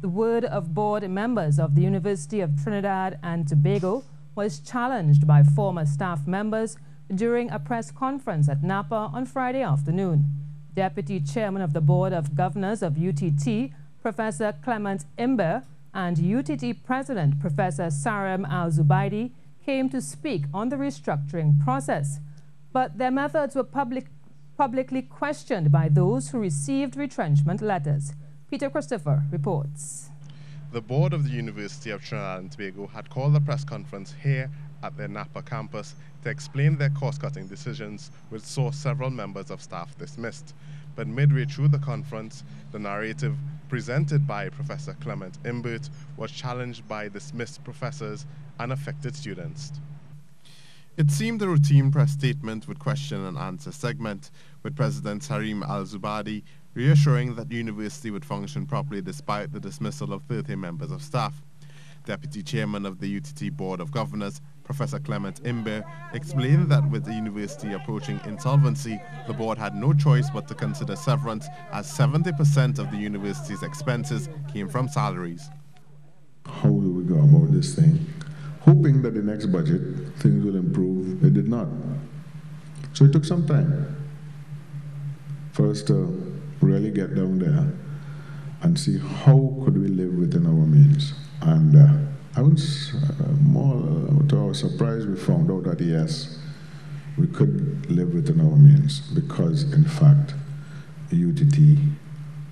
The word of board members of the University of Trinidad and Tobago was challenged by former staff members during a press conference at NAPA on Friday afternoon. Deputy Chairman of the Board of Governors of UTT, Professor Clement Imber, and UTT President, Professor Sarim Al-Zubaidi, came to speak on the restructuring process, but their methods were publicly questioned by those who received retrenchment letters. Peter Christopher reports. The board of the University of Trinidad and Tobago had called a press conference here at their NAPA campus to explain their cost-cutting decisions, which saw several members of staff dismissed. But midway through the conference, the narrative presented by Professor Clement Imbert was challenged by dismissed professors and affected students. It seemed a routine press statement with question and answer segment, with President Sarim Al-Zubaidi reassuring that the university would function properly despite the dismissal of 30 members of staff. Deputy Chairman of the UTT Board of Governors, Professor Clement Imber, explained that with the university approaching insolvency, the board had no choice but to consider severance, as 70% of the university's expenses came from salaries. How do we go about this thing? Hoping that the next budget things will improve, it did not. So it took some time for us to really get down there and see how could we live within our means. And I was more to our surprise, we found out that yes, we could live within our means because in fact UTT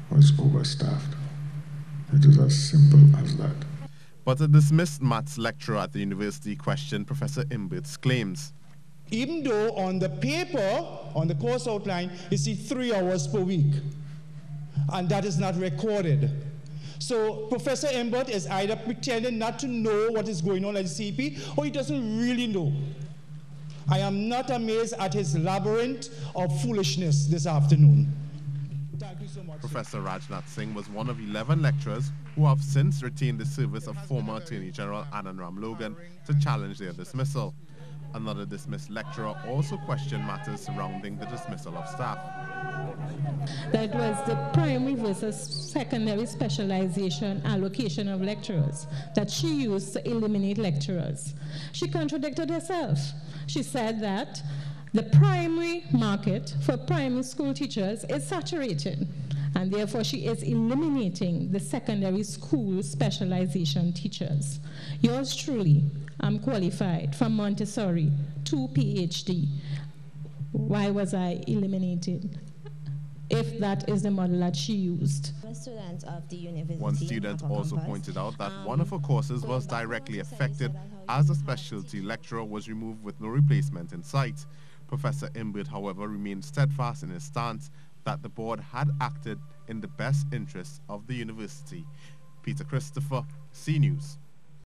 was overstaffed. It is as simple as that. But a dismissed maths lecturer at the university questioned Professor Imbert's claims. Even though on the paper, on the course outline, you see 3 hours per week, and that is not recorded. So Professor Imbert is either pretending not to know what is going on at the CP, or he doesn't really know. I am not amazed at his labyrinth of foolishness this afternoon. Thank you so much. Professor Rajnath Singh was one of 11 lecturers who have since retained the service of former Attorney General Anand Logan to challenge their dismissal. Another dismissed lecturer also questioned matters surrounding the dismissal of staff. That was the primary versus secondary specialization allocation of lecturers that she used to eliminate lecturers. She contradicted herself. She said that the primary market for primary school teachers is saturated, and therefore she is eliminating the secondary school specialization teachers. Yours truly, I'm qualified from Montessori to PhD. Why was I eliminated if that is the model that she used? Students of the university. One student also pointed out that one of her courses was directly affected as a specialty lecturer was removed with no replacement in sight. Professor Imbert, however, remained steadfast in his stance that the board had acted in the best interests of the university. Peter Christopher, C News.